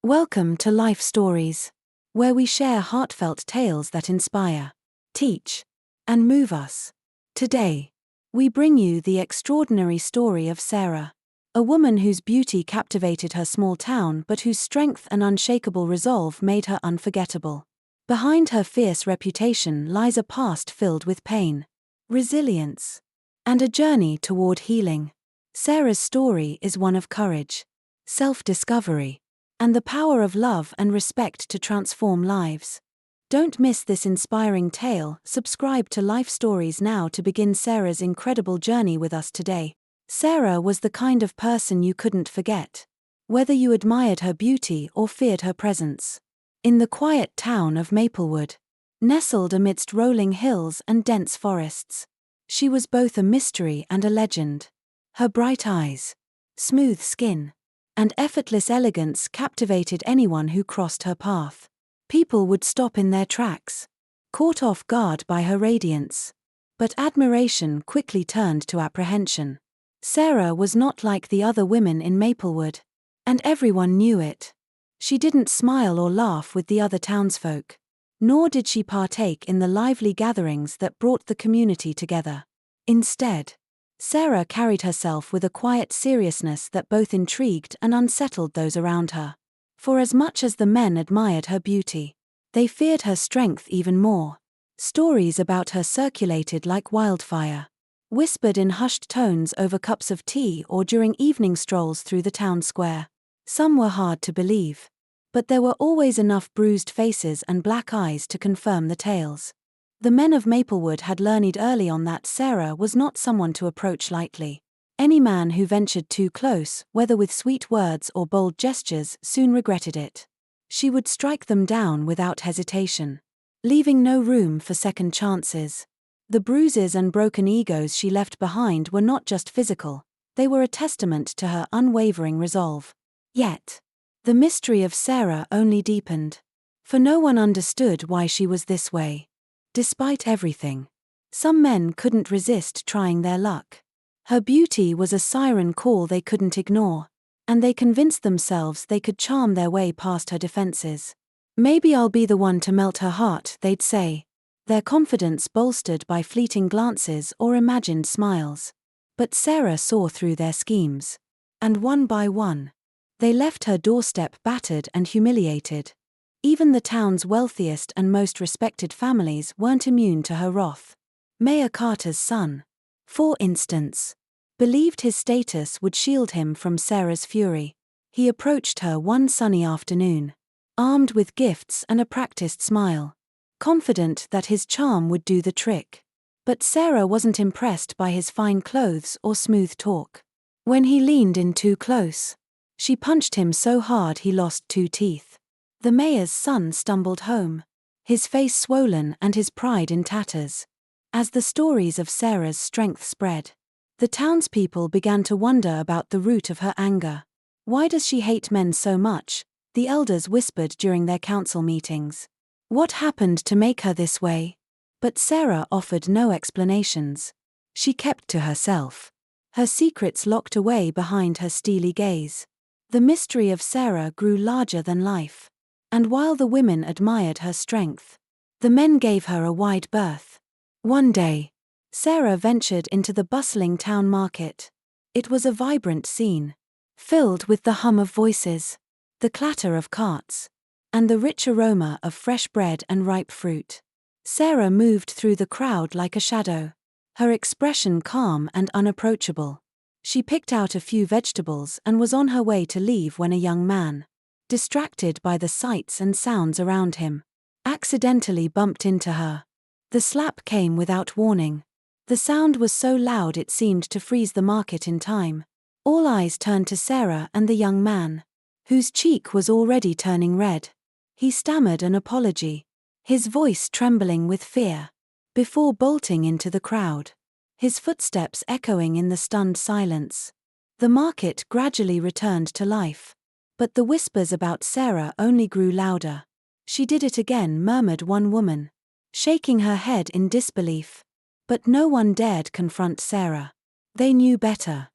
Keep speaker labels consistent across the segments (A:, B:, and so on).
A: Welcome to Life Stories, where we share heartfelt tales that inspire, teach, and move us. Today, we bring you the extraordinary story of Sarah, a woman whose beauty captivated her small town but whose strength and unshakable resolve made her unforgettable. Behind her fierce reputation lies a past filled with pain, resilience, and a journey toward healing. Sarah's story is one of courage, self-discovery, and the power of love and respect to transform lives. Don't miss this inspiring tale. Subscribe to Life Stories now to begin Sarah's incredible journey with us today. Sarah was the kind of person you couldn't forget, whether you admired her beauty or feared her presence. In the quiet town of Maplewood, nestled amidst rolling hills and dense forests, she was both a mystery and a legend. Her bright eyes, smooth skin, and effortless elegance captivated anyone who crossed her path. People would stop in their tracks, caught off guard by her radiance. But admiration quickly turned to apprehension. Sarah was not like the other women in Maplewood, and everyone knew it. She didn't smile or laugh with the other townsfolk, nor did she partake in the lively gatherings that brought the community together. Instead, Sarah carried herself with a quiet seriousness that both intrigued and unsettled those around her. For as much as the men admired her beauty, they feared her strength even more. Stories about her circulated like wildfire, whispered in hushed tones over cups of tea or during evening strolls through the town square. Some were hard to believe, but there were always enough bruised faces and black eyes to confirm the tales. The men of Maplewood had learned early on that Sarah was not someone to approach lightly. Any man who ventured too close, whether with sweet words or bold gestures, soon regretted it. She would strike them down without hesitation, leaving no room for second chances. The bruises and broken egos she left behind were not just physical, they were a testament to her unwavering resolve. Yet, the mystery of Sarah only deepened, for no one understood why she was this way. Despite everything, some men couldn't resist trying their luck. Her beauty was a siren call they couldn't ignore, and they convinced themselves they could charm their way past her defenses. Maybe I'll be the one to melt her heart, they'd say, their confidence bolstered by fleeting glances or imagined smiles. But Sarah saw through their schemes, and one by one, they left her doorstep battered and humiliated. Even the town's wealthiest and most respected families weren't immune to her wrath. Mayor Carter's son, for instance, believed his status would shield him from Sarah's fury. He approached her one sunny afternoon, armed with gifts and a practiced smile, confident that his charm would do the trick. But Sarah wasn't impressed by his fine clothes or smooth talk. When he leaned in too close, she punched him so hard he lost 2 teeth. The mayor's son stumbled home, his face swollen and his pride in tatters. As the stories of Sarah's strength spread, the townspeople began to wonder about the root of her anger. Why does she hate men so much? The elders whispered during their council meetings. What happened to make her this way? But Sarah offered no explanations. She kept to herself, her secrets locked away behind her steely gaze. The mystery of Sarah grew larger than life. And while the women admired her strength, the men gave her a wide berth. One day, Sarah ventured into the bustling town market. It was a vibrant scene, filled with the hum of voices, the clatter of carts, and the rich aroma of fresh bread and ripe fruit. Sarah moved through the crowd like a shadow, her expression calm and unapproachable. She picked out a few vegetables and was on her way to leave when a young man, distracted by the sights and sounds around him, accidentally bumped into her. The slap came without warning. The sound was so loud it seemed to freeze the market in time. All eyes turned to Sarah and the young man, whose cheek was already turning red. He stammered an apology, his voice trembling with fear, before bolting into the crowd, his footsteps echoing in the stunned silence. The market gradually returned to life. But the whispers about Sarah only grew louder. She did it again, murmured one woman, shaking her head in disbelief. But no one dared confront Sarah. They knew better.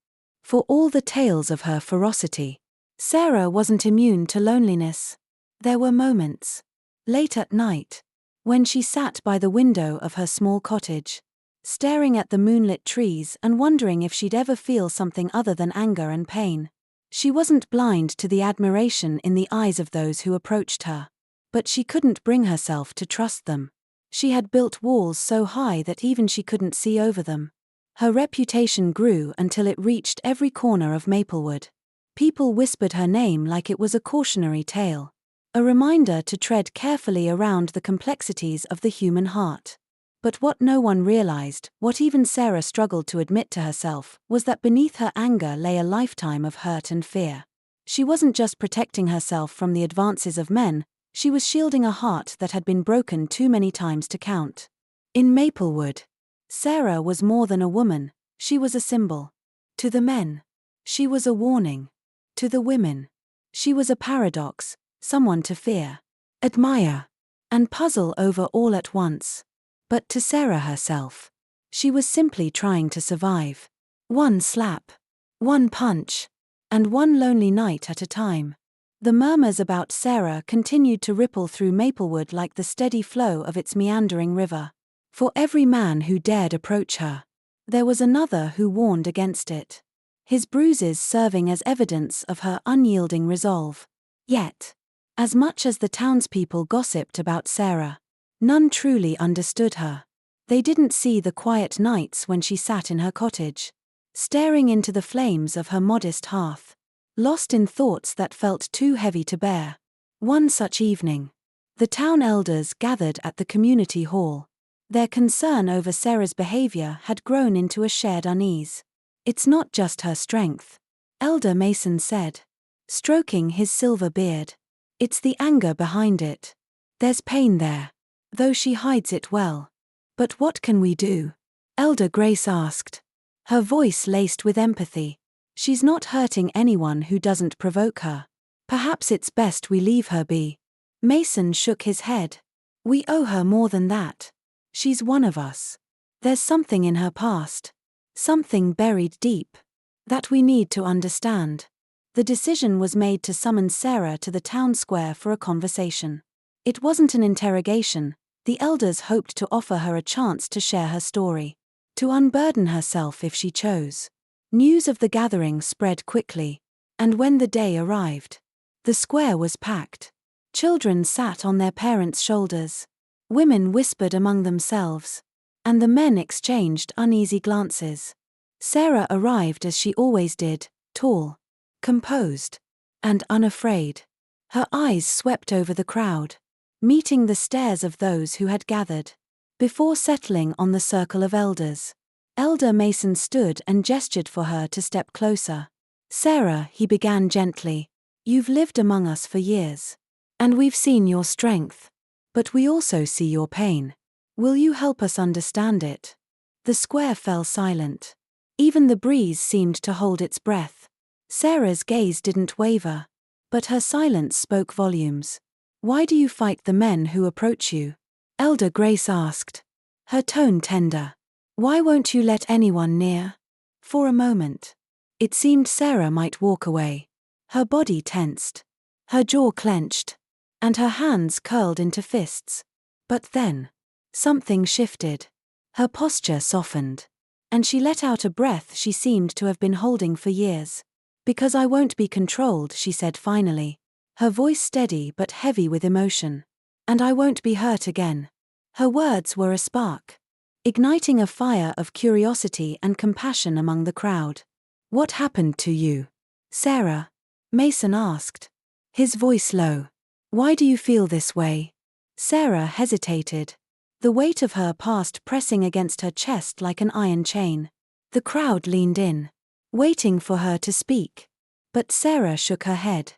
A: For all the tales of her ferocity, Sarah wasn't immune to loneliness. There were moments, late at night, when she sat by the window of her small cottage, staring at the moonlit trees and wondering if she'd ever feel something other than anger and pain. She wasn't blind to the admiration in the eyes of those who approached her, but she couldn't bring herself to trust them. She had built walls so high that even she couldn't see over them. Her reputation grew until it reached every corner of Maplewood. People whispered her name like it was a cautionary tale, a reminder to tread carefully around the complexities of the human heart. But what no one realized, what even Sarah struggled to admit to herself, was that beneath her anger lay a lifetime of hurt and fear. She wasn't just protecting herself from the advances of men, she was shielding a heart that had been broken too many times to count. In Maplewood, Sarah was more than a woman, she was a symbol. To the men, she was a warning. To the women, she was a paradox, someone to fear, admire, and puzzle over all at once. But to Sarah herself, she was simply trying to survive. One slap, one punch, and one lonely night at a time. The murmurs about Sarah continued to ripple through Maplewood like the steady flow of its meandering river. For every man who dared approach her, there was another who warned against it, his bruises serving as evidence of her unyielding resolve. Yet, as much as the townspeople gossiped about Sarah, none truly understood her. They didn't see the quiet nights when she sat in her cottage, staring into the flames of her modest hearth, lost in thoughts that felt too heavy to bear. One such evening, the town elders gathered at the community hall. Their concern over Sarah's behavior had grown into a shared unease. "It's not just her strength," Elder Mason said, stroking his silver beard. "It's the anger behind it. There's pain there, though she hides it well." "But what can we do?" Elder Grace asked, her voice laced with empathy. "She's not hurting anyone who doesn't provoke her. Perhaps it's best we leave her be." Mason shook his head. "We owe her more than that. She's one of us. There's something in her past, something buried deep, that we need to understand." The decision was made to summon Sarah to the town square for a conversation. It wasn't an interrogation. The elders hoped to offer her a chance to share her story, to unburden herself if she chose. News of the gathering spread quickly, and when the day arrived, the square was packed. Children sat on their parents' shoulders. Women whispered among themselves, and the men exchanged uneasy glances. Sarah arrived as she always did, tall, composed, and unafraid. Her eyes swept over the crowd, meeting the stares of those who had gathered. Before settling on the circle of elders, Elder Mason stood and gestured for her to step closer. "Sarah," he began gently, "you've lived among us for years, and we've seen your strength. But we also see your pain. Will you help us understand it?" The square fell silent. Even the breeze seemed to hold its breath. Sarah's gaze didn't waver, but her silence spoke volumes. "Why do you fight the men who approach you?" Elder Grace asked, her tone tender. "Why won't you let anyone near?" For a moment, it seemed Sarah might walk away. Her body tensed, her jaw clenched, and her hands curled into fists. But then, something shifted. Her posture softened, and she let out a breath she seemed to have been holding for years. "Because I won't be controlled," she said finally, her voice steady but heavy with emotion. "And I won't be hurt again." Her words were a spark, igniting a fire of curiosity and compassion among the crowd. "What happened to you, Sarah?" Mason asked, his voice low. "Why do you feel this way?" Sarah hesitated, the weight of her past pressing against her chest like an iron chain. The crowd leaned in, waiting for her to speak. But Sarah shook her head.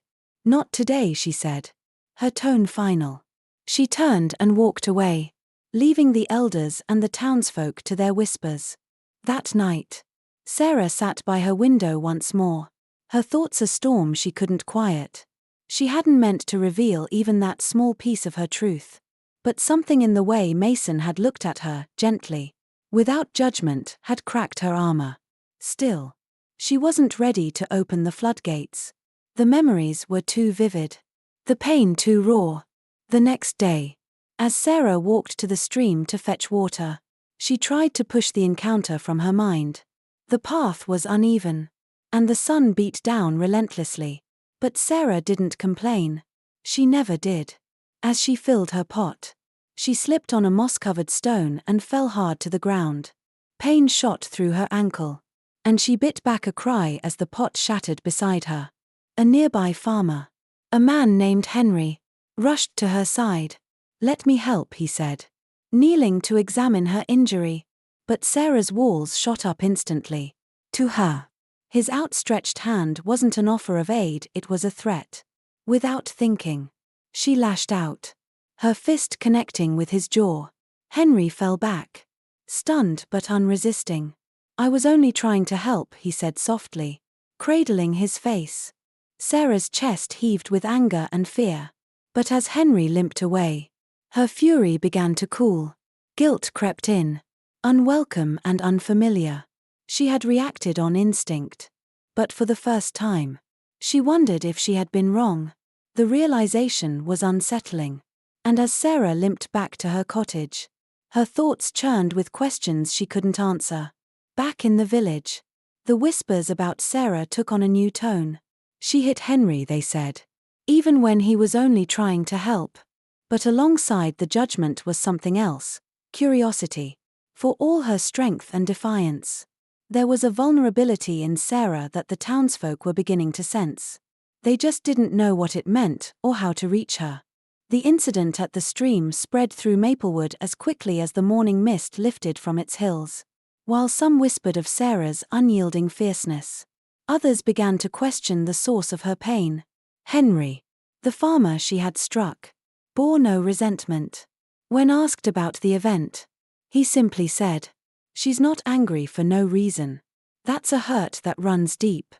A: "Not today," she said, her tone final. She turned and walked away, leaving the elders and the townsfolk to their whispers. That night, Sarah sat by her window once more, her thoughts a storm she couldn't quiet. She hadn't meant to reveal even that small piece of her truth. But something in the way Mason had looked at her, gently, without judgment, had cracked her armor. Still, she wasn't ready to open the floodgates. The memories were too vivid. The pain too raw. The next day, as Sarah walked to the stream to fetch water, she tried to push the encounter from her mind. The path was uneven, and the sun beat down relentlessly. But Sarah didn't complain. She never did. As she filled her pot, she slipped on a moss-covered stone and fell hard to the ground. Pain shot through her ankle, and she bit back a cry as the pot shattered beside her. A nearby farmer, a man named Henry, rushed to her side. "Let me help," he said, kneeling to examine her injury. But Sarah's walls shot up instantly. To her, his outstretched hand wasn't an offer of aid, it was a threat. Without thinking, she lashed out, her fist connecting with his jaw. Henry fell back, stunned but unresisting. "I was only trying to help," he said softly, cradling his face. Sarah's chest heaved with anger and fear. But as Henry limped away, her fury began to cool. Guilt crept in, unwelcome and unfamiliar. She had reacted on instinct. But for the first time, she wondered if she had been wrong. The realization was unsettling. And as Sarah limped back to her cottage, her thoughts churned with questions she couldn't answer. Back in the village, the whispers about Sarah took on a new tone. She hit Henry, they said, even when he was only trying to help. But alongside the judgment was something else, curiosity. For all her strength and defiance, there was a vulnerability in Sarah that the townsfolk were beginning to sense. They just didn't know what it meant or how to reach her. The incident at the stream spread through Maplewood as quickly as the morning mist lifted from its hills. While some whispered of Sarah's unyielding fierceness, others began to question the source of her pain. Henry, the farmer she had struck, bore no resentment. When asked about the event, he simply said, "She's not angry for no reason. That's a hurt that runs deep."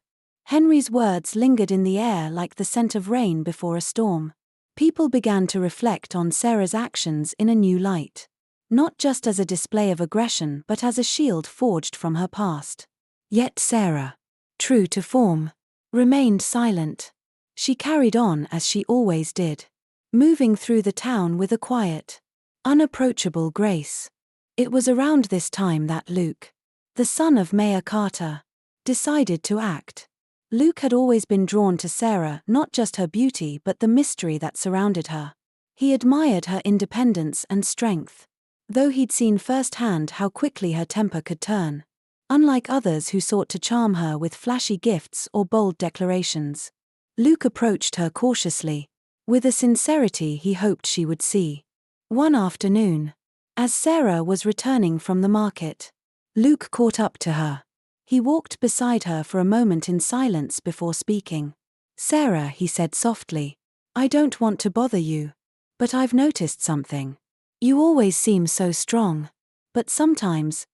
A: Henry's words lingered in the air like the scent of rain before a storm. People began to reflect on Sarah's actions in a new light. Not just as a display of aggression but as a shield forged from her past. Yet Sarah, true to form, remained silent. She carried on as she always did, moving through the town with a quiet, unapproachable grace. It was around this time that Luke, the son of Mayor Carter, decided to act. Luke had always been drawn to Sarah, not just her beauty but the mystery that surrounded her. He admired her independence and strength, though he'd seen firsthand how quickly her temper could turn. Unlike others who sought to charm her with flashy gifts or bold declarations, Luke approached her cautiously, with a sincerity he hoped she would see. One afternoon, as Sarah was returning from the market, Luke caught up to her. He walked beside her for a moment in silence before speaking. "Sarah," he said softly, "I don't want to bother you, but I've noticed something. You always seem so strong. But sometimes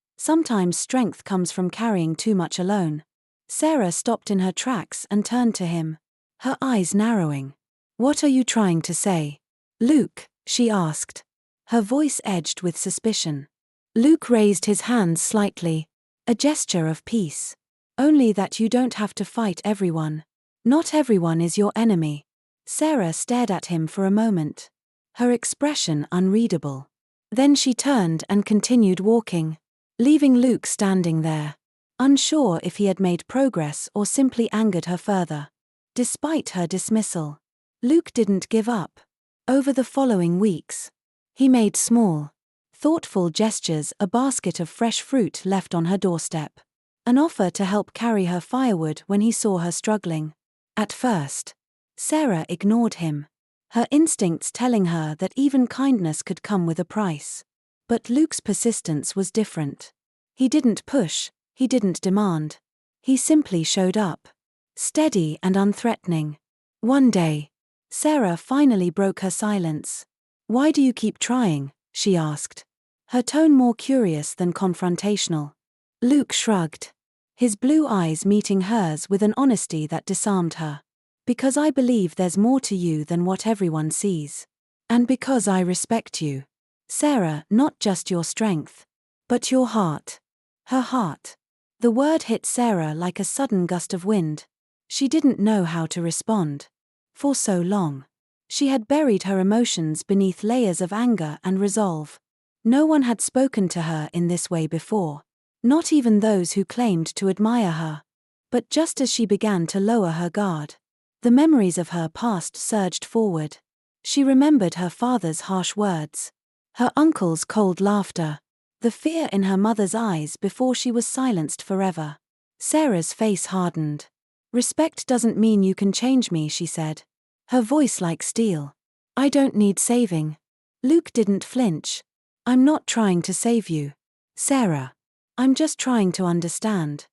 A: strength comes from carrying too much alone." Sarah stopped in her tracks and turned to him, her eyes narrowing. "What are you trying to say, Luke?" she asked, her voice edged with suspicion. Luke raised his hands slightly, a gesture of peace. "Only that you don't have to fight everyone. Not everyone is your enemy." Sarah stared at him for a moment, her expression unreadable. Then she turned and continued walking, leaving Luke standing there, unsure if he had made progress or simply angered her further. Despite her dismissal, Luke didn't give up. Over the following weeks, he made small, thoughtful gestures, a basket of fresh fruit left on her doorstep, an offer to help carry her firewood when he saw her struggling. At first, Sarah ignored him, her instincts telling her that even kindness could come with a price. But Luke's persistence was different. He didn't push, he didn't demand. He simply showed up, steady and unthreatening. One day, Sarah finally broke her silence. "Why do you keep trying?" she asked, her tone more curious than confrontational. Luke shrugged, his blue eyes meeting hers with an honesty that disarmed her. "Because I believe there's more to you than what everyone sees. And because I respect you, Sarah, not just your strength, but your heart." Her heart. The word hit Sarah like a sudden gust of wind. She didn't know how to respond. For so long, she had buried her emotions beneath layers of anger and resolve. No one had spoken to her in this way before, not even those who claimed to admire her. But just as she began to lower her guard, the memories of her past surged forward. She remembered her father's harsh words, her uncle's cold laughter, the fear in her mother's eyes before she was silenced forever. Sarah's face hardened. "Respect doesn't mean you can change me," she said, her voice like steel. "I don't need saving." Luke didn't flinch. "I'm not trying to save you, Sarah. I'm just trying to understand."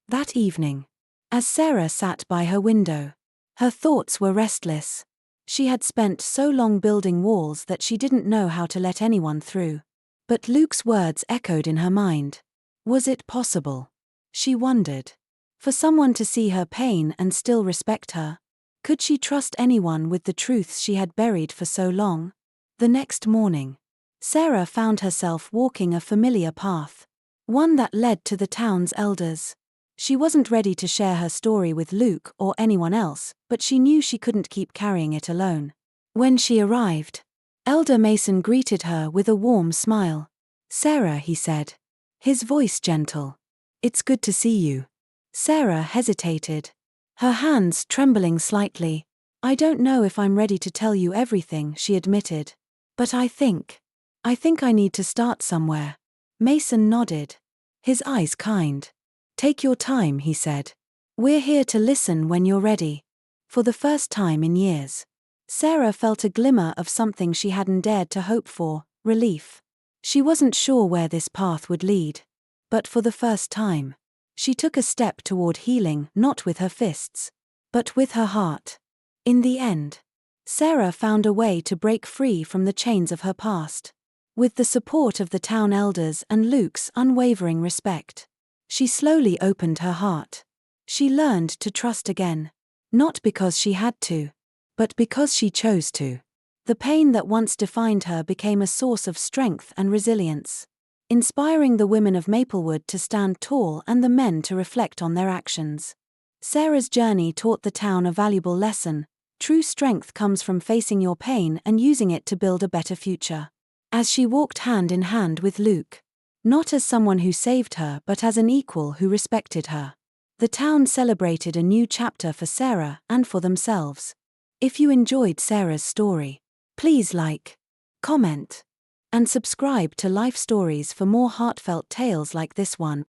A: That evening, as Sarah sat by her window, her thoughts were restless. She had spent so long building walls that she didn't know how to let anyone through. But Luke's words echoed in her mind. Was it possible, she wondered, for someone to see her pain and still respect her? Could she trust anyone with the truths she had buried for so long? The next morning, Sarah found herself walking a familiar path, one that led to the town's elders. She wasn't ready to share her story with Luke or anyone else, but she knew she couldn't keep carrying it alone. When she arrived, Elder Mason greeted her with a warm smile. "Sarah," he said, his voice gentle. "It's good to see you." Sarah hesitated, her hands trembling slightly. "I don't know if I'm ready to tell you everything," she admitted. "But I think I need to start somewhere." Mason nodded, his eyes kind. "Take your time," he said. "We're here to listen when you're ready." For the first time in years, Sarah felt a glimmer of something she hadn't dared to hope for: relief. She wasn't sure where this path would lead. But for the first time, she took a step toward healing, not with her fists, but with her heart. In the end, Sarah found a way to break free from the chains of her past. With the support of the town elders and Luke's unwavering respect, she slowly opened her heart. She learned to trust again, not because she had to, but because she chose to. The pain that once defined her became a source of strength and resilience, inspiring the women of Maplewood to stand tall and the men to reflect on their actions. Sarah's journey taught the town a valuable lesson: true strength comes from facing your pain and using it to build a better future. As she walked hand in hand with Luke, not as someone who saved her but as an equal who respected her, the town celebrated a new chapter for Sarah and for themselves. If you enjoyed Sarah's story, please like, comment, and subscribe to Life Stories for more heartfelt tales like this one.